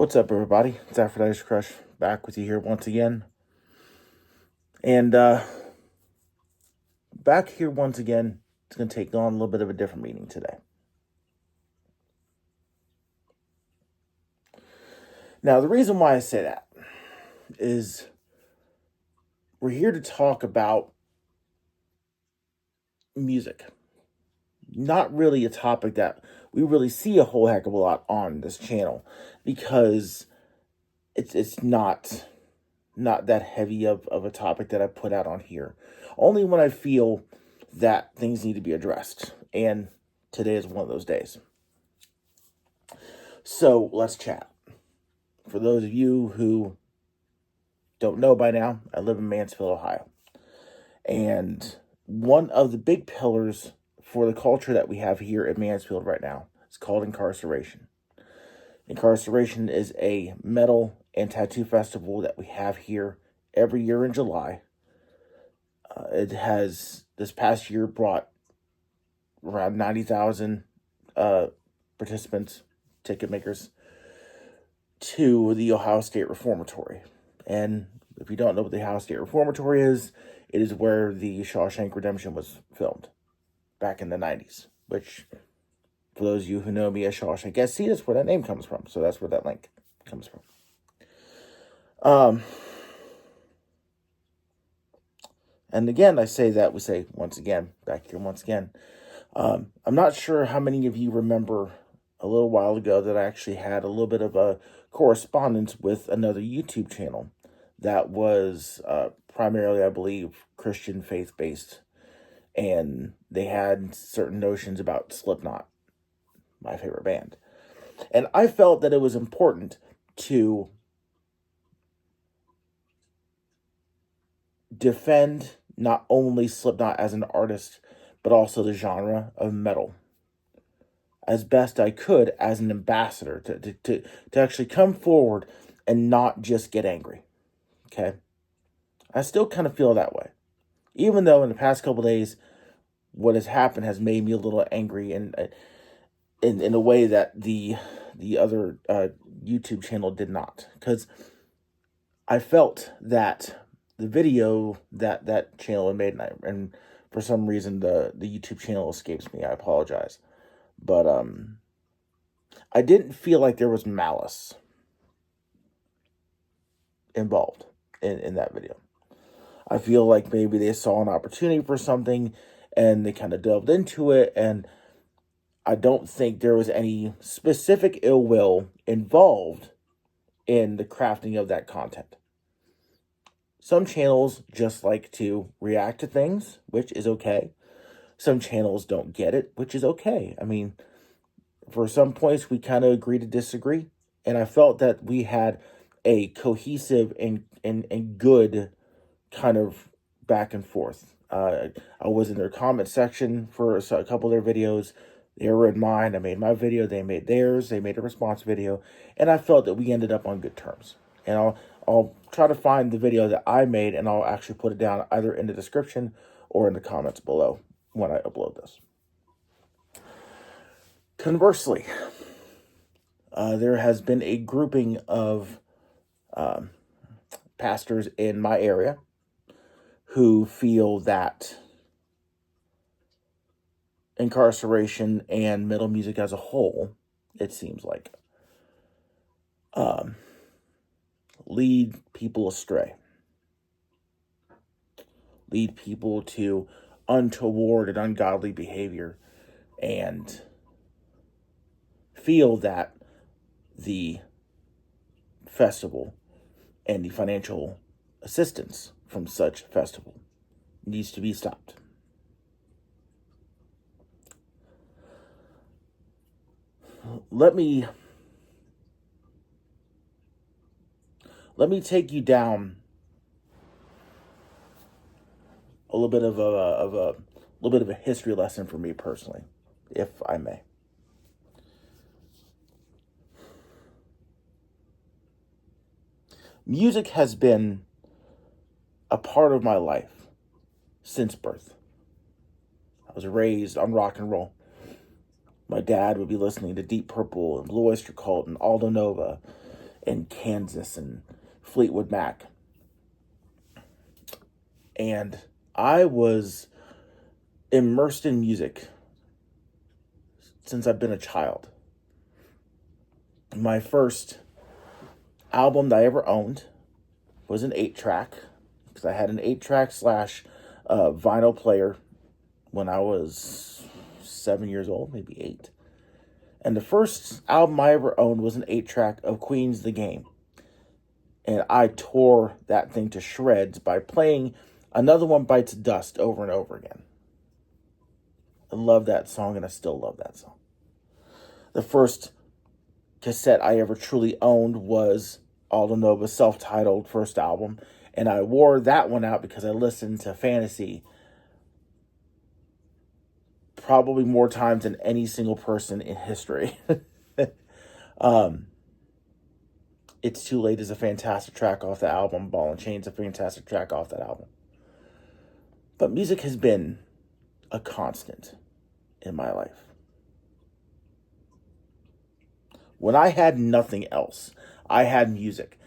What's up, everybody? It's Aphrodite's Crush back with you here once again. And back here once again, it's going to take on a little bit of a different meaning today. Now, the reason why I say that is we're here to talk about music. Not really a topic that we really see a whole heck of a lot on this channel because it's not that heavy of a topic that I put out on here. Only when I feel that things need to be addressed. And today is one of those days. So let's chat. For those of you who don't know by now, I live in Mansfield, Ohio. And one of the big pillars for the culture that we have here at Mansfield right now is called Inkcarceration. Inkcarceration is a metal and tattoo festival that we have here every year in July. It has, this past year, brought around 90,000 participants, ticket makers, to the Ohio State Reformatory. And if you don't know what the Ohio State Reformatory is, it is where the Shawshank Redemption was filmed back in the 90s, which, for those of you who know me as Shawshank SC, that's where that name comes from. So that's where that link comes from. And again, I say that, we say once again, back here once again. I'm not sure how many of you remember a little while ago that I actually had a little bit of a correspondence with another YouTube channel that was primarily, I believe, Christian faith-based. And they had certain notions about Slipknot, my favorite band. And I felt that it was important to defend not only Slipknot as an artist, but also the genre of metal as best I could as an ambassador to actually come forward and not just get angry. Okay? I still kind of feel that way. Even though in the past couple days, what has happened has made me a little angry and in a way that the other YouTube channel did not. Because I felt that the video that channel had made, and for some reason the YouTube channel escapes me, I apologize. But I didn't feel like there was malice involved in that video. I feel like maybe they saw an opportunity for something and they kind of delved into it, and I don't think there was any specific ill will involved in the crafting of that content. Some channels just like to react to things, which is okay. Some channels don't get it, which is okay. I mean, for some points, we kind of agree to disagree. And I felt that we had a cohesive and good kind of back and forth. I was in their comment section for a couple of their videos. They were in mine. I made my video. They made theirs. They made a response video. And I felt that we ended up on good terms. And I'll try to find the video that I made, and I'll actually put it down either in the description or in the comments below when I upload this. Conversely, there has been a grouping of pastors in my area who feel that incarceration and metal music as a whole, it seems like, lead people astray. Lead people to untoward and ungodly behavior, and feel that the festival and the financial assistance from such festival needs to be stopped. Let me take you down a little bit of a history lesson for me personally, if I may. Music has been a part of my life since birth. I was raised on rock and roll. My dad would be listening to Deep Purple and Blue Oyster Cult and Aldo Nova in Kansas and Fleetwood Mac. And I was immersed in music since I've been a child. My first album that I ever owned was an 8-track, because I had an 8-track slash vinyl player when I was 7 years old, maybe 8. And the first album I ever owned was an 8-track of Queen's The Game. And I tore that thing to shreds by playing Another One Bites Dust over and over again. I love that song, and I still love that song. The first cassette I ever truly owned was Aldo Nova's self-titled first album, and I wore that one out because I listened to Fantasy probably more times than any single person in history. It's Too Late is a fantastic track off the album. Ball and Chain's a fantastic track off that album. But music has been a constant in my life. When I had nothing else, I had music.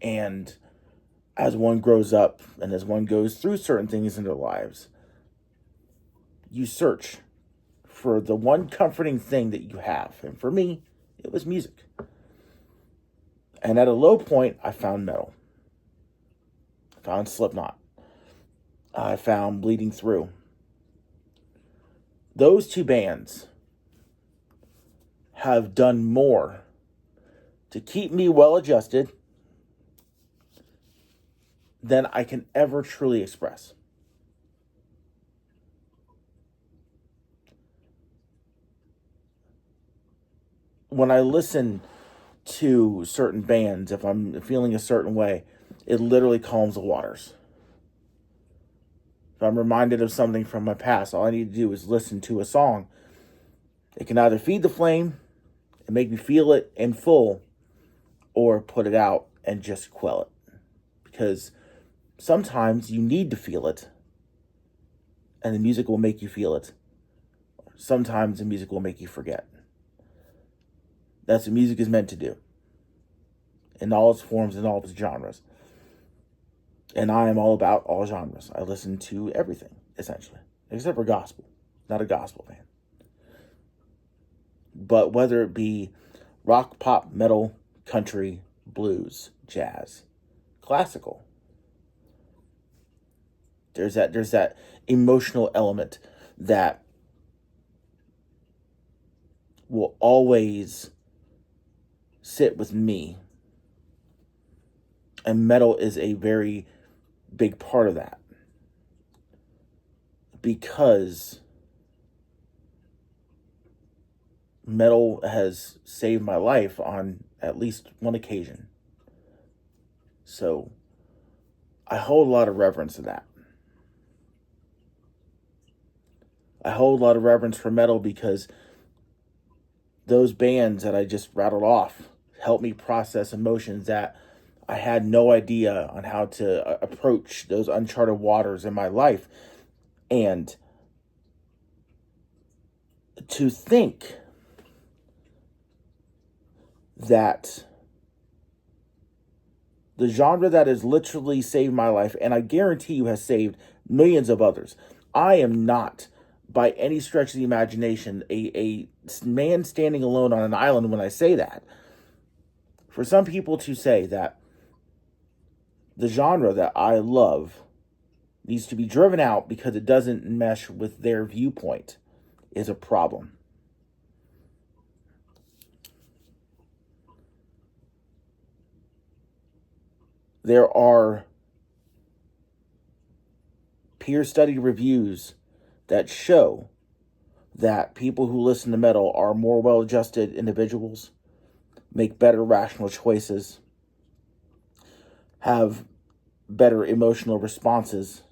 And as one grows up and as one goes through certain things in their lives, you search for the one comforting thing that you have. And for me, it was music. And at a low point, I found metal. I found Slipknot. I found Bleeding Through. Those two bands have done more to keep me well adjusted than I can ever truly express. When I listen to certain bands, if I'm feeling a certain way, it literally calms the waters. If I'm reminded of something from my past, all I need to do is listen to a song. It can either feed the flame and make me feel it in full, or put it out and just quell it. Because sometimes you need to feel it, and the music will make you feel it. Sometimes the music will make you forget. That's what music is meant to do, in all its forms and all its genres. And I am all about all genres. I listen to everything, essentially, except for gospel. Not a gospel fan. But whether it be rock, pop, metal, country, blues, jazz, classical, there's that emotional element that will always sit with me. And metal is a very big part of that. Because metal has saved my life on at least one occasion. So I hold a lot of reverence to that. I hold a lot of reverence for metal because those bands that I just rattled off helped me process emotions that I had no idea on how to approach those uncharted waters in my life. And to think that the genre that has literally saved my life, and I guarantee you has saved millions of others. I am not, by any stretch of the imagination, a man standing alone on an island when I say that. For some people to say that the genre that I love needs to be driven out because it doesn't mesh with their viewpoint is a problem. There are peer study reviews that show that people who listen to metal are more well-adjusted individuals, make better rational choices, have better emotional responses,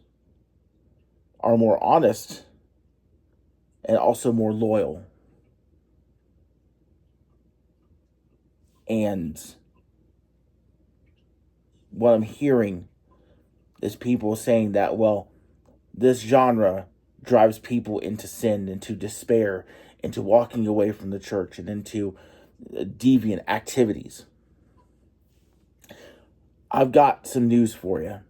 are more honest, and also more loyal. And what I'm hearing is people saying that, well, this genre drives people into sin, into despair, into walking away from the church, and into deviant activities. I've got some news for you.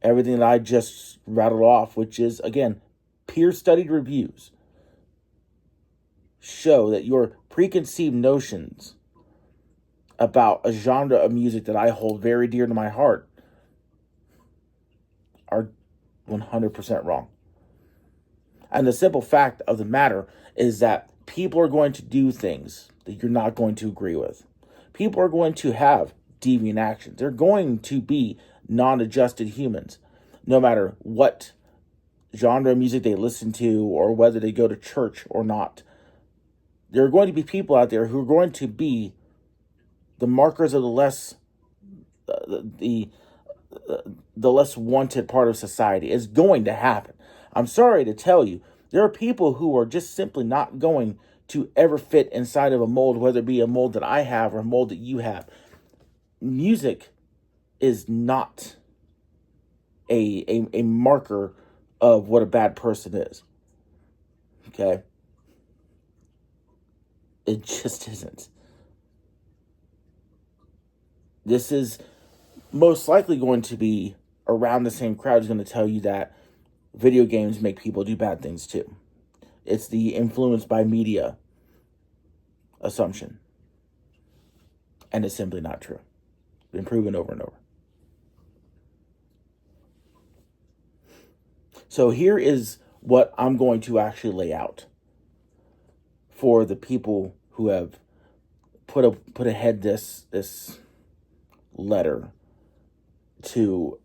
Everything that I just rattled off, which is, again, peer-studied reviews, show that your preconceived notions about a genre of music that I hold very dear to my heart are 100% wrong. And the simple fact of the matter is that people are going to do things that you're not going to agree with. People are going to have deviant actions. They're going to be non-adjusted humans, no matter what genre of music they listen to or whether they go to church or not. There are going to be people out there who are going to be the markers of the less wanted part of society. Is going to happen. I'm sorry to tell you, there are people who are just simply not going to ever fit inside of a mold, whether it be a mold that I have or a mold that you have. Music is not a marker of what a bad person is. Okay? It just isn't. This is most likely going to be around the same crowd who's going to tell you that video games make people do bad things too. It's the influenced by media assumption. And it's simply not true. Been proven over and over. So here is what I'm going to actually lay out for the people who have put ahead this letter to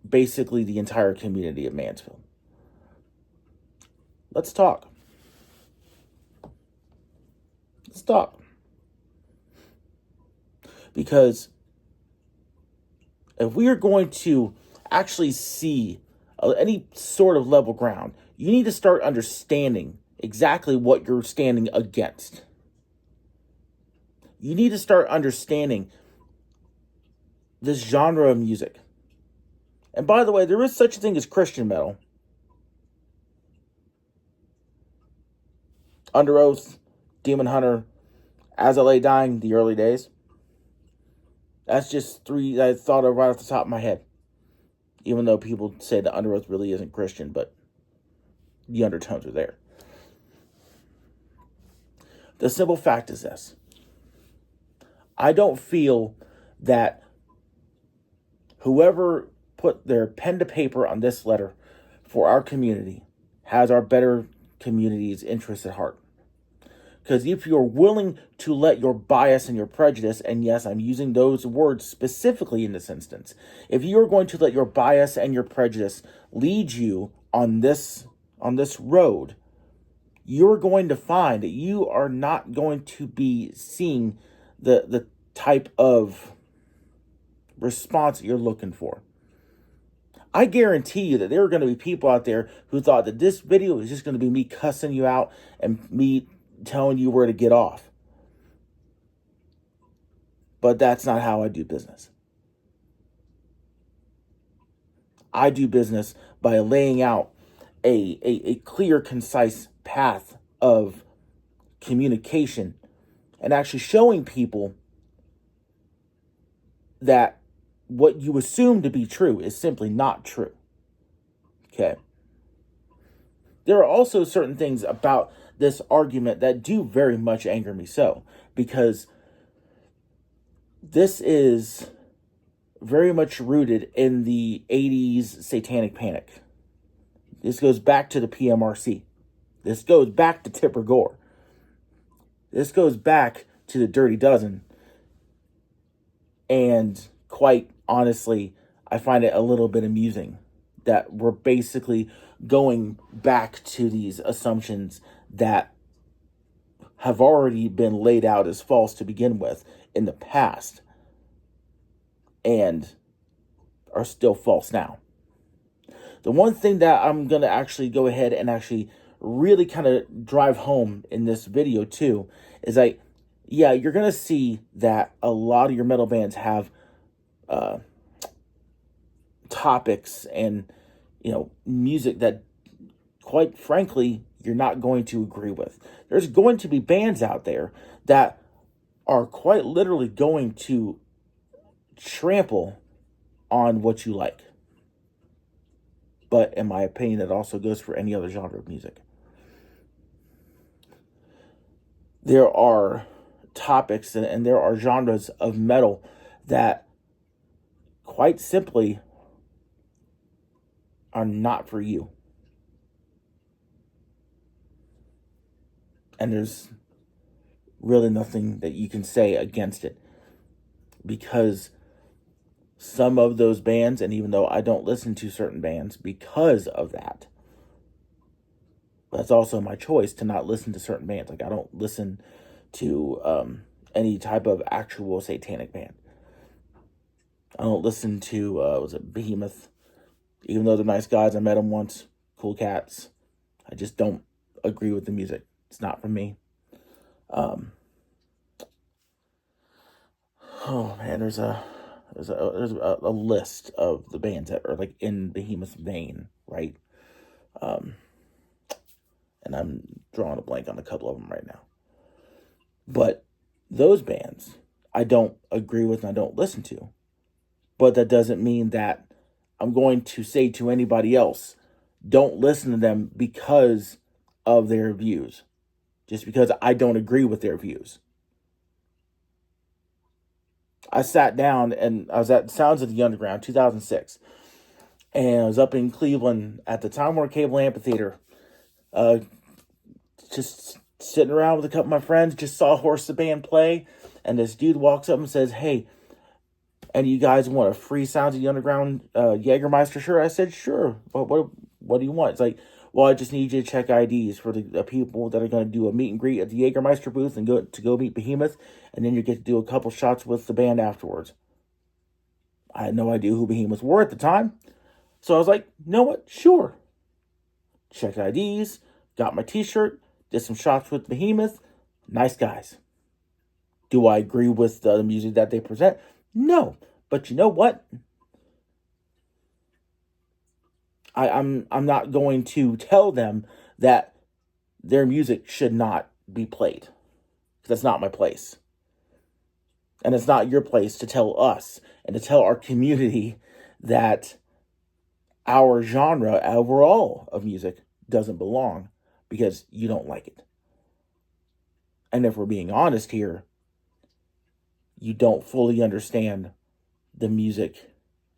basically the entire community of Mansfield. Let's talk. Let's talk. Because if we are going to actually see any sort of level ground, you need to start understanding exactly what you're standing against. You need to start understanding this genre of music. And by the way, there is such a thing as Christian metal. Under Oath, Demon Hunter, As I Lay Dying, the early days. That's just three I thought of right off the top of my head. Even though people say that Under Oath really isn't Christian, but the undertones are there. The simple fact is this. I don't feel that whoever put their pen to paper on this letter for our community has our better community's interests at heart. Because if you're willing to let your bias and your prejudice, and yes, I'm using those words specifically in this instance, if you're going to let your bias and your prejudice lead you on this road, you're going to find that you are not going to be seeing the type of response that you're looking for. I guarantee you that there are going to be people out there who thought that this video is just going to be me cussing you out and me telling you where to get off. But that's not how I do business. I do business by laying out a clear, concise path of communication and actually showing people that what you assume to be true is simply not true. Okay? There are also certain things about this argument that do very much anger me so, because this is very much rooted in the 80s satanic panic. This goes back to the PMRC. This goes back to Tipper Gore. This goes back to the Dirty Dozen. And quite honestly, I find it a little bit amusing that we're basically going back to these assumptions that have already been laid out as false to begin with in the past and are still false now. The one thing that I'm going to actually go ahead and actually really kind of drive home in this video too is you're going to see that a lot of your metal bands have topics and music that quite frankly you're not going to agree with. There's going to be bands out there that are quite literally going to trample on what you like. But in my opinion, it also goes for any other genre of music. There are topics and there are genres of metal that quite simply are not for you. And there's really nothing that you can say against it, because some of those bands, and even though I don't listen to certain bands because of that, that's also my choice to not listen to certain bands. Like, I don't listen to any type of actual satanic band. I don't listen to, was it Behemoth? Even though they're nice guys, I met them once, cool cats. I just don't agree with the music. It's not for me. Oh man, there's a list of the bands that are like in Behemoth's vein, right? And I'm drawing a blank on a couple of them right now. But those bands I don't agree with and I don't listen to. But that doesn't mean that I'm going to say to anybody else, don't listen to them because of their views. Just because I don't agree with their views. I sat down and I was at Sounds of the Underground, 2006. And I was up in Cleveland at the Time Warner Cable Amphitheater. Just sitting around with a couple of my friends, just saw Horse the Band play. And this dude walks up and says, hey, and you guys want a free Sounds of the Underground Jägermeister shirt? I said, sure. What do you want? It's like, well, I just need you to check IDs for the people that are going to do a meet and greet at the Jägermeister booth and go meet Behemoth. And then you get to do a couple shots with the band afterwards. I had no idea who Behemoth were at the time. So I was like, you know what? Sure. Checked IDs, got my t-shirt, did some shots with Behemoth. Nice guys. Do I agree with the music that they present? No. But you know what? I'm not going to tell them that their music should not be played. That's not my place. And it's not your place to tell us and to tell our community that our genre overall of music doesn't belong because you don't like it. And if we're being honest here, you don't fully understand the music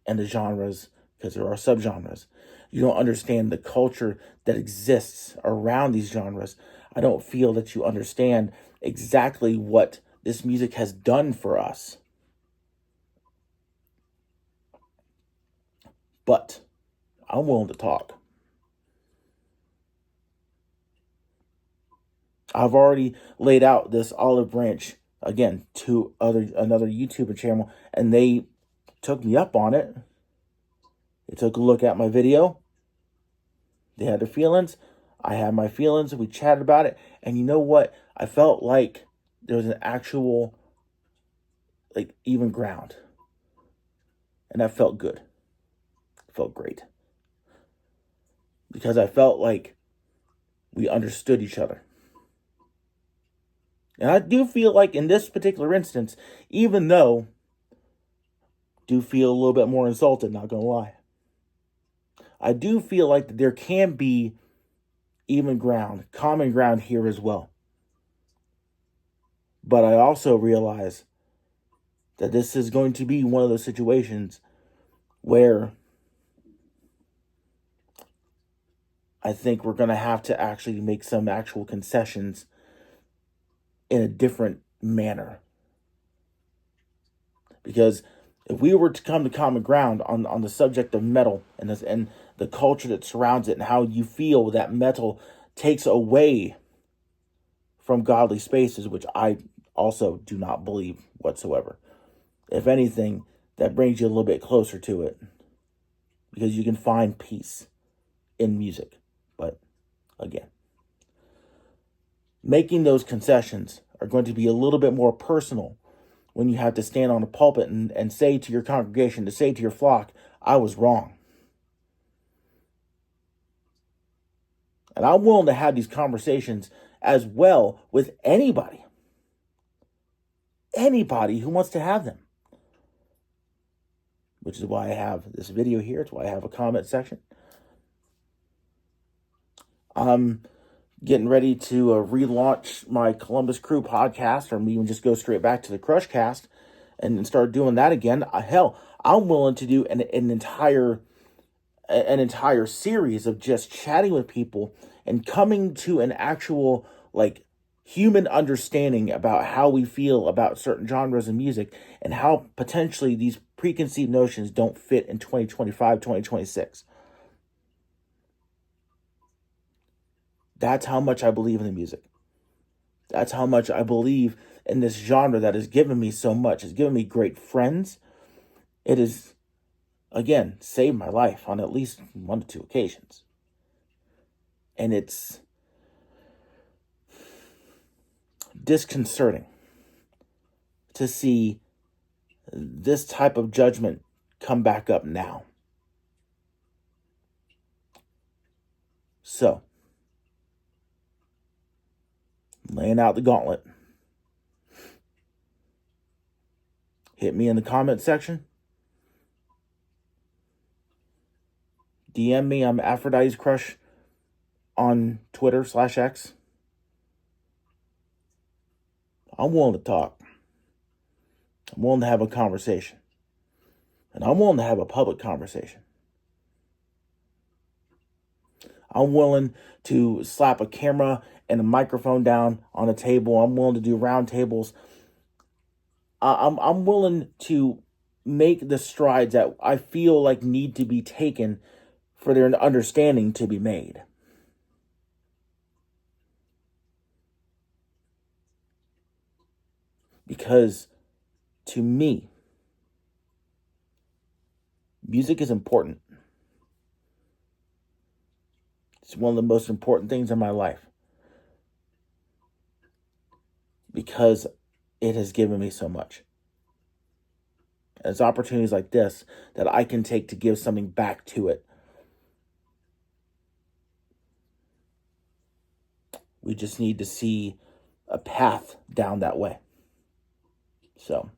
and the genres, because there are subgenres. You don't understand the culture that exists around these genres. I don't feel that you understand exactly what this music has done for us. But I'm willing to talk. I've already laid out this olive branch again to another YouTuber channel, and they took me up on it. They took a look at my video. They had their feelings. I had my feelings. We chatted about it. And you know what? I felt like there was an actual, like, even ground. And that felt good. It felt great. Because I felt like we understood each other. And I do feel like in this particular instance, even though I do feel a little bit more insulted, not going to lie, I do feel like there can be even ground, common ground here as well. But I also realize that this is going to be one of those situations where I think we're going to have to actually make some actual concessions in a different manner. Because if we were to come to common ground on the subject of metal and the culture that surrounds it and how you feel that metal takes away from godly spaces, which I also do not believe whatsoever. If anything, that brings you a little bit closer to it, because you can find peace in music. But again, making those concessions are going to be a little bit more personal when you have to stand on a pulpit and say to your congregation, to say to your flock, I was wrong. And I'm willing to have these conversations as well with anybody who wants to have them. Which is why I have this video here. It's why I have a comment section. I'm getting ready to relaunch my Columbus Crew podcast, or even just go straight back to the Crush Cast and start doing that again. Hell, I'm willing to do an entire series of just chatting with people and coming to an actual human understanding about how we feel about certain genres of music and how potentially these preconceived notions don't fit in 2025, 2026. That's how much I believe in the music. That's how much I believe in this genre that has given me so much. It's given me great friends. It has, again, saved my life on at least 1 to 2 occasions. And it's disconcerting to see this type of judgment come back up now. So, laying out the gauntlet. Hit me in the comment section. DM me. I'm Aphrodite's Crush on Twitter /X. I'm willing to talk. I'm willing to have a conversation. And I'm willing to have a public conversation. I'm willing to slap a camera and a microphone down on a table. I'm willing to do round tables. I'm willing to make the strides that I feel like need to be taken for their understanding to be made. Because to me, music is important. It's one of the most important things in my life. Because it has given me so much. And it's opportunities like this that I can take to give something back to it. We just need to see a path down that way. So,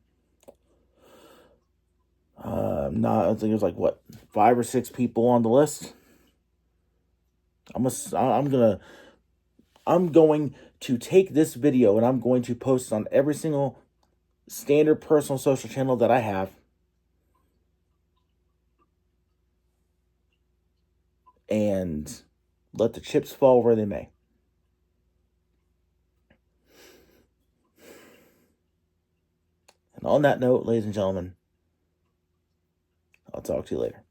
I think there's 5 or 6 people on the list. I'm going to take this video and I'm going to post it on every single standard personal social channel that I have. And let the chips fall where they may. And on that note, ladies and gentlemen, I'll talk to you later.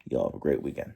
Y'all have a great weekend.